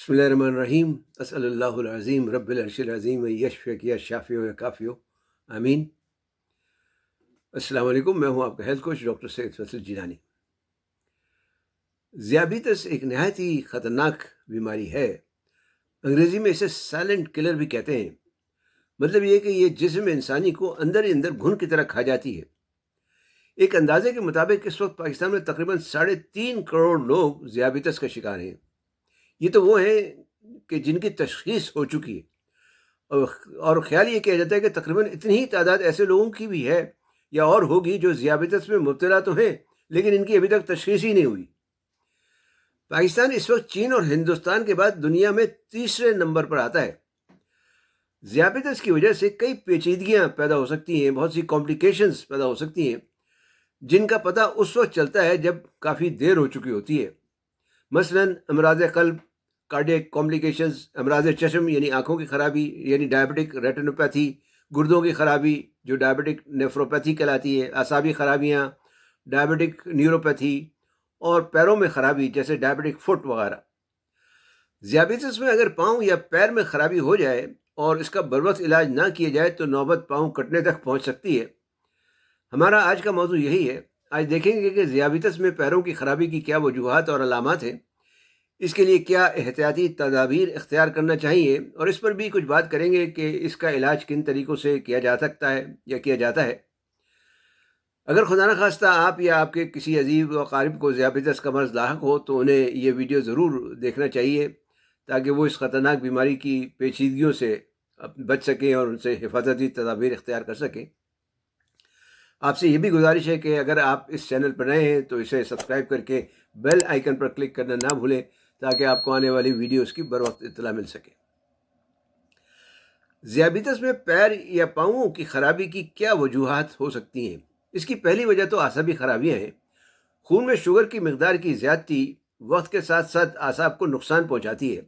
بسم اللہ الرحمن الرحیم اسأل اللہ العظیم رب العرش العظیم یشفیک یا شافی و یا کافی ہو آمین۔ السلام علیکم، میں ہوں آپ کا ہیلتھ کوچ ڈاکٹر سید فیصل جیلانی۔ ذیابیطس ایک نہایت ہی خطرناک بیماری ہے۔ انگریزی میں اسے سائلنٹ کلر بھی کہتے ہیں۔ مطلب یہ کہ یہ جسم انسانی کو اندر ہی اندر گھن کی طرح کھا جاتی ہے۔ ایک اندازے کے مطابق اس وقت پاکستان میں تقریباً 3.5 کروڑ لوگ ذیابیطس کا شکار ہیں۔ یہ تو وہ ہیں کہ جن کی تشخیص ہو چکی ہے، اور خیال یہ کیا جاتا ہے کہ تقریباً اتنی ہی تعداد ایسے لوگوں کی بھی ہے یا اور ہوگی جو ذیابیطس میں مبتلا تو ہیں لیکن ان کی ابھی تک تشخیص ہی نہیں ہوئی۔ پاکستان اس وقت چین اور ہندوستان کے بعد دنیا میں تیسرے نمبر پر آتا ہے۔ ذیابیطس کی وجہ سے کئی پیچیدگیاں پیدا ہو سکتی ہیں، بہت سی کمپلیکیشنز پیدا ہو سکتی ہیں جن کا پتہ اس وقت چلتا ہے جب کافی دیر ہو چکی ہوتی ہے۔ مثلاً امراض قلب، کارڈیک کمپلیکیشنز، امراض چشم یعنی آنکھوں کی خرابی یعنی ڈائبٹک ریٹینوپیتھی، گردوں کی خرابی جو ڈائبٹک نیفروپیتھی کہلاتی ہے، اعصابی خرابیاں ڈائبٹک نیوروپیتھی، اور پیروں میں خرابی جیسے ڈائبٹک فٹ وغیرہ۔ ذیابیطس میں اگر پاؤں یا پیر میں خرابی ہو جائے اور اس کا بروقت علاج نہ کیا جائے تو نوبت پاؤں کٹنے تک پہنچ سکتی ہے۔ ہمارا آج کا موضوع یہی ہے۔ آج دیکھیں گے کہ ذیابیطس میں پیروں کی خرابی کی کیا وجوہات اور علامات ہیں، اس کے لیے کیا احتیاطی تدابیر اختیار کرنا چاہیے، اور اس پر بھی کچھ بات کریں گے کہ اس کا علاج کن طریقوں سے کیا جا سکتا ہے یا کیا جاتا ہے۔ اگر خدا نخواستہ آپ یا آپ کے کسی عزیز و اقارب کو ذیابیطس کا مرض لاحق ہو تو انہیں یہ ویڈیو ضرور دیکھنا چاہیے تاکہ وہ اس خطرناک بیماری کی پیچیدگیوں سے بچ سکیں اور ان سے حفاظتی تدابیر اختیار کر سکیں۔ آپ سے یہ بھی گزارش ہے کہ اگر آپ اس چینل پر نئے ہیں تو اسے سبسکرائب کر کے بیل آئیکن پر کلک کرنا نہ بھولیں تاکہ آپ کو آنے والی ویڈیوز کی بروقت اطلاع مل سکے۔ ذیابیطس میں پیر یا پاؤں کی خرابی کی کیا وجوہات ہو سکتی ہیں؟ اس کی پہلی وجہ تو اعصابی خرابیاں ہیں۔ خون میں شوگر کی مقدار کی زیادتی وقت کے ساتھ ساتھ اعصاب کو نقصان پہنچاتی ہے۔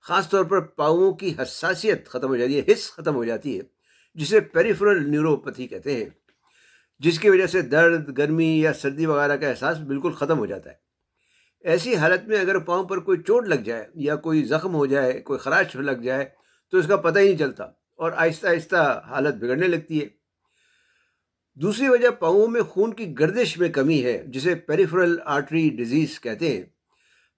خاص طور پر پاؤں کی حساسیت ختم ہو جاتی ہے، حس ختم ہو جاتی ہے، جسے پیریفرل نیوروپیتھی کہتے ہیں، جس کی وجہ سے درد، گرمی یا سردی وغیرہ کا احساس بالکل ختم ہو جاتا ہے۔ ایسی حالت میں اگر پاؤں پر کوئی چوٹ لگ جائے یا کوئی زخم ہو جائے، کوئی خراش لگ جائے تو اس کا پتہ ہی نہیں چلتا اور آہستہ آہستہ حالت بگڑنے لگتی ہے۔ دوسری وجہ پاؤں میں خون کی گردش میں کمی ہے، جسے پیریفرل آرٹری ڈیزیز کہتے ہیں۔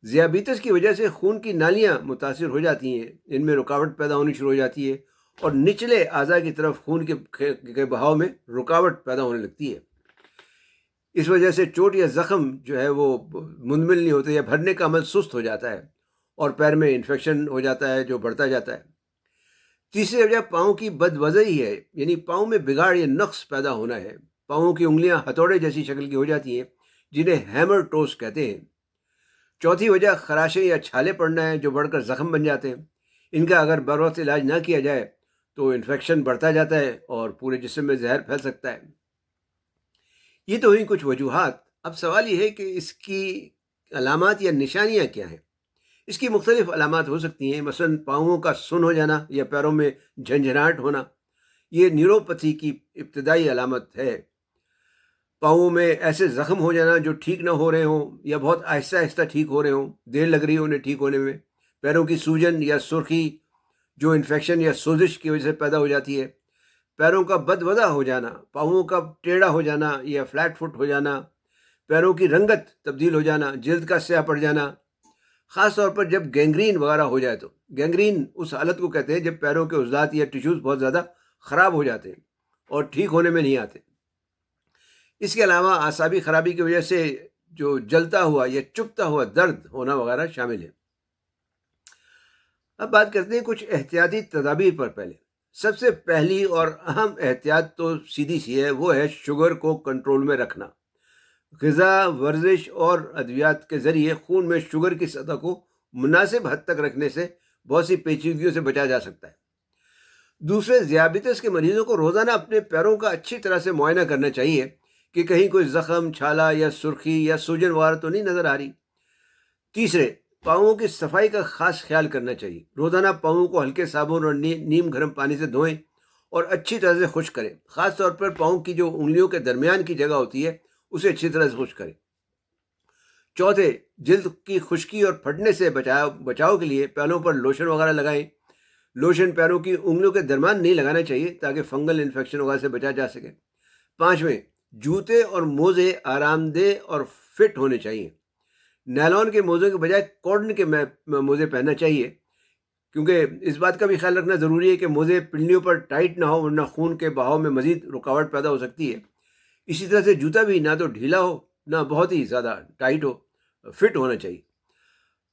ذیابیطس کی وجہ سے خون کی نالیاں متاثر ہو جاتی ہیں، ان میں رکاوٹ پیدا ہونی شروع ہو جاتی ہے اور نچلے اعضاء کی طرف خون کے بہاؤ میں رکاوٹ پیدا ہونے لگتی ہے۔ اس وجہ سے چوٹ یا زخم جو ہے وہ منمل نہیں ہوتے یا بھرنے کا عمل سست ہو جاتا ہے اور پیر میں انفیکشن ہو جاتا ہے جو بڑھتا جاتا ہے۔ تیسری وجہ پاؤں کی بدوضعی ہے، یعنی پاؤں میں بگاڑ یا نقص پیدا ہونا ہے۔ پاؤں کی انگلیاں ہتھوڑے جیسی شکل کی ہو جاتی ہیں جنہیں ہیمر ٹوز کہتے ہیں۔ چوتھی وجہ خراشیں یا چھالے پڑنا ہے جو بڑھ کر زخم بن جاتے ہیں۔ ان کا اگر بروقت علاج نہ کیا جائے تو انفیکشن بڑھتا جاتا ہے اور پورے جسم میں زہر پھیل سکتا ہے۔ یہ تو ہوئی کچھ وجوہات۔ اب سوال یہ ہے کہ اس کی علامات یا نشانیاں کیا ہیں؟ اس کی مختلف علامات ہو سکتی ہیں، مثلا پاؤں کا سن ہو جانا یا پیروں میں جھنجھناہٹ ہونا، یہ نیوروپیتھی کی ابتدائی علامت ہے۔ پاؤں میں ایسے زخم ہو جانا جو ٹھیک نہ ہو رہے ہوں یا بہت آہستہ آہستہ ٹھیک ہو رہے ہوں، دیر لگ رہی ہو انہیں ٹھیک ہونے میں۔ پیروں کی سوجن یا سرخی جو انفیکشن یا سوزش کی وجہ سے پیدا ہو جاتی ہے۔ پیروں کا بدوضع ہو جانا، پاؤں کا ٹیڑھا ہو جانا یا فلیٹ فٹ ہو جانا، پیروں کی رنگت تبدیل ہو جانا، جلد کا سیاہ پڑ جانا، خاص طور پر جب گینگرین وغیرہ ہو جائے تو۔ گینگرین اس حالت کو کہتے ہیں جب پیروں کے عضلات یا ٹیشوز بہت زیادہ خراب ہو جاتے ہیں اور ٹھیک ہونے میں نہیں آتے۔ اس کے علاوہ اعصابی خرابی کی وجہ سے جو جلتا ہوا یا چبھتا ہوا درد ہونا وغیرہ شامل ہے۔ اب بات کرتے ہیں کچھ احتیاطی تدابیر پر۔ پہلے سب سے پہلی اور اہم احتیاط تو سیدھی سی ہے، وہ ہے شوگر کو کنٹرول میں رکھنا۔ غذا، ورزش اور ادویات کے ذریعے خون میں شوگر کی سطح کو مناسب حد تک رکھنے سے بہت سی پیچیدگیوں سے بچا جا سکتا ہے۔ دوسرے، ذیابیطس کے مریضوں کو روزانہ اپنے پیروں کا اچھی طرح سے معائنہ کرنا چاہیے کہ کہیں کوئی زخم، چھالا یا سرخی یا سوجن وغیرہ تو نہیں نظر آ رہی۔ تیسرے، پاؤں کی صفائی کا خاص خیال کرنا چاہیے۔ روزانہ پاؤں کو ہلکے صابن اور نیم گرم پانی سے دھوئیں اور اچھی طرح سے خشک کریں۔ خاص طور پر پاؤں کی جو انگلیوں کے درمیان کی جگہ ہوتی ہے اسے اچھی طرح سے خشک کریں۔ چوتھے، جلد کی خشکی اور پھٹنے سے بچاؤ کے لیے پیروں پر لوشن وغیرہ لگائیں۔ لوشن پیروں کی انگلیوں کے درمیان نہیں لگانا چاہیے تاکہ فنگل انفیکشن وغیرہ سے بچا جا سکے۔ پانچویں، جوتے اور موزے آرام دہ اور فٹ ہونے چاہیے۔ نیلون کے موزوں کے بجائے کاٹن کے موزے پہننا چاہیے، کیونکہ اس بات کا بھی خیال رکھنا ضروری ہے کہ موزے پنڈلیوں پر ٹائٹ نہ ہو، ورنہ خون کے بہاؤ میں مزید رکاوٹ پیدا ہو سکتی ہے۔ اسی طرح سے جوتا بھی نہ تو ڈھیلا ہو نہ بہت ہی زیادہ ٹائٹ ہو، فٹ ہونا چاہیے۔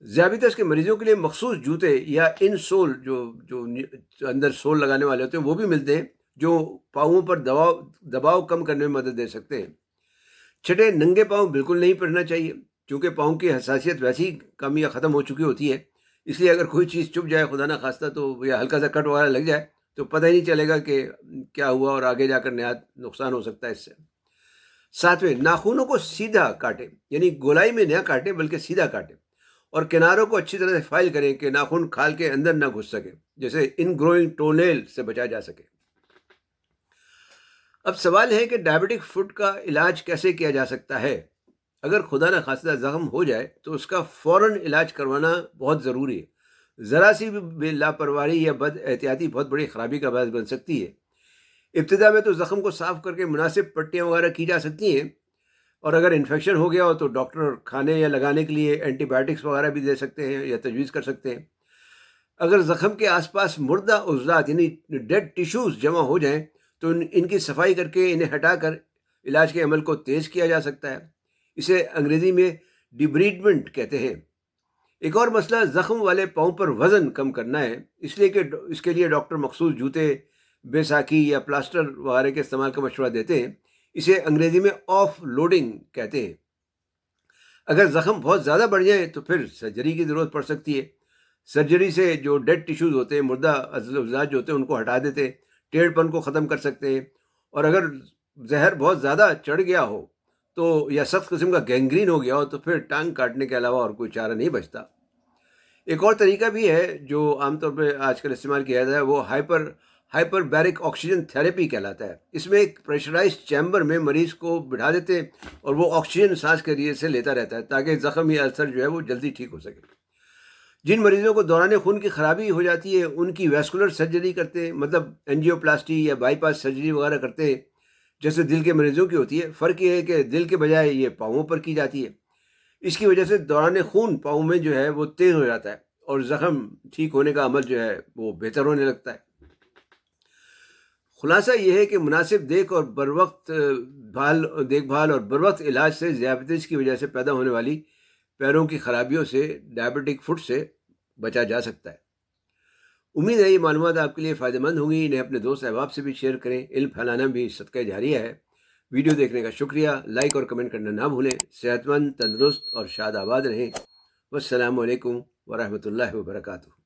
ذیابیطس کے مریضوں کے لیے مخصوص جوتے یا ان سول جو اندر سول لگانے والے ہوتے ہیں وہ بھی ملتے ہیں، جو پاؤں پر دباؤ کم کرنے میں مدد دے سکتے ہیں۔ چھٹے، ننگے پاؤں بالکل نہیں پہننا چاہیے، کیونکہ پاؤں کی حساسیت ویسی کم یا ختم ہو چکی ہوتی ہے، اس لیے اگر کوئی چیز چپ جائے خدا نہ خواستہ تو یا ہلکا سا کٹ وغیرہ لگ جائے تو پتہ ہی نہیں چلے گا کہ کیا ہوا، اور آگے جا کر نہایت نقصان ہو سکتا ہے اس سے۔ ساتویں، ناخنوں کو سیدھا کاٹیں، یعنی گولائی میں نہ کاٹیں بلکہ سیدھا کاٹیں، اور کناروں کو اچھی طرح سے فائل کریں کہ ناخن کھال کے اندر نہ گھس سکے، جیسے ان گروئنگ ٹونیل سے بچا جا سکے۔ اب سوال ہے کہ ڈائبٹک فٹ کا علاج کیسے کیا جا سکتا ہے؟ اگر خدا نہ خواستہ زخم ہو جائے تو اس کا فوراً علاج کروانا بہت ضروری ہے۔ ذرا سی بھی لاپرواہی یا بد احتیاطی بہت بڑی خرابی کا باعث بن سکتی ہے۔ ابتدا میں تو زخم کو صاف کر کے مناسب پٹیاں وغیرہ کی جا سکتی ہیں، اور اگر انفیکشن ہو گیا ہو تو ڈاکٹر کھانے یا لگانے کے لیے اینٹی بایوٹکس وغیرہ بھی دے سکتے ہیں یا تجویز کر سکتے ہیں۔ اگر زخم کے آس پاس مردہ عضلات یعنی ڈیڈ ٹیشوز جمع ہو جائیں تو ان کی صفائی کر کے انہیں ہٹا کر علاج کے عمل کو تیز کیا جا سکتا ہے۔ اسے انگریزی میں ڈیبریڈمنٹ کہتے ہیں۔ ایک اور مسئلہ زخم والے پاؤں پر وزن کم کرنا ہے، اس لیے کہ اس کے لیے ڈاکٹر مخصوص جوتے، بیساکھی یا پلاسٹر وغیرہ کے استعمال کا مشورہ دیتے ہیں۔ اسے انگریزی میں آف لوڈنگ کہتے ہیں۔ اگر زخم بہت زیادہ بڑھ جائیں تو پھر سرجری کی ضرورت پڑ سکتی ہے۔ سرجری سے جو ڈیڈ ٹیشوز ہوتے ہیں، مردہ عضلات جو ہوتے ہیں، ان کو ہٹا دیتے ہیں، ٹیڑھ پن کو ختم کر سکتے ہیں، اور اگر زہر بہت زیادہ چڑھ گیا ہو تو یا سخت قسم کا گینگرین ہو گیا ہو تو پھر ٹانگ کاٹنے کے علاوہ اور کوئی چارہ نہیں بچتا۔ ایک اور طریقہ بھی ہے جو عام طور پہ آج کل استعمال کیا جاتا ہے، وہ ہائپر بیرک آکسیجن تھراپی کہلاتا ہے۔ اس میں ایک پریشرائزڈ چیمبر میں مریض کو بٹھا دیتے ہیں اور وہ آکسیجن سانس کے ذریعے سے لیتا رہتا ہے تاکہ زخم یا السر جو ہے وہ جلدی ٹھیک ہو سکے۔ جن مریضوں کو دوران خون کی خرابی ہو جاتی ہے ان کی ویسکولر سرجری کرتے ہیں، مطلب انجیو پلاسٹی یا بائی پاس سرجری وغیرہ کرتے ہیں، جیسے دل کے مریضوں کی ہوتی ہے۔ فرق یہ ہے کہ دل کے بجائے یہ پاؤں پر کی جاتی ہے۔ اس کی وجہ سے دوران خون پاؤں میں جو ہے وہ تیز ہو جاتا ہے اور زخم ٹھیک ہونے کا عمل جو ہے وہ بہتر ہونے لگتا ہے۔ خلاصہ یہ ہے کہ مناسب دیکھ بھال اور بروقت علاج سے ذیابیطس کی وجہ سے پیدا ہونے والی پیروں کی خرابیوں سے، ڈائبٹک فٹ سے بچا جا سکتا ہے۔ امید ہے یہ معلومات آپ کے لیے فائدہ مند ہوں گی۔ انہیں اپنے دوست احباب سے بھی شیئر کریں۔ علم پھیلانا بھی صدقہ جاریہ ہے۔ ویڈیو دیکھنے کا شکریہ۔ لائک اور کمنٹ کرنا نہ بھولیں۔ صحت مند، تندرست اور شاد آباد رہیں۔ والسلام علیکم ورحمۃ اللہ وبرکاتہ۔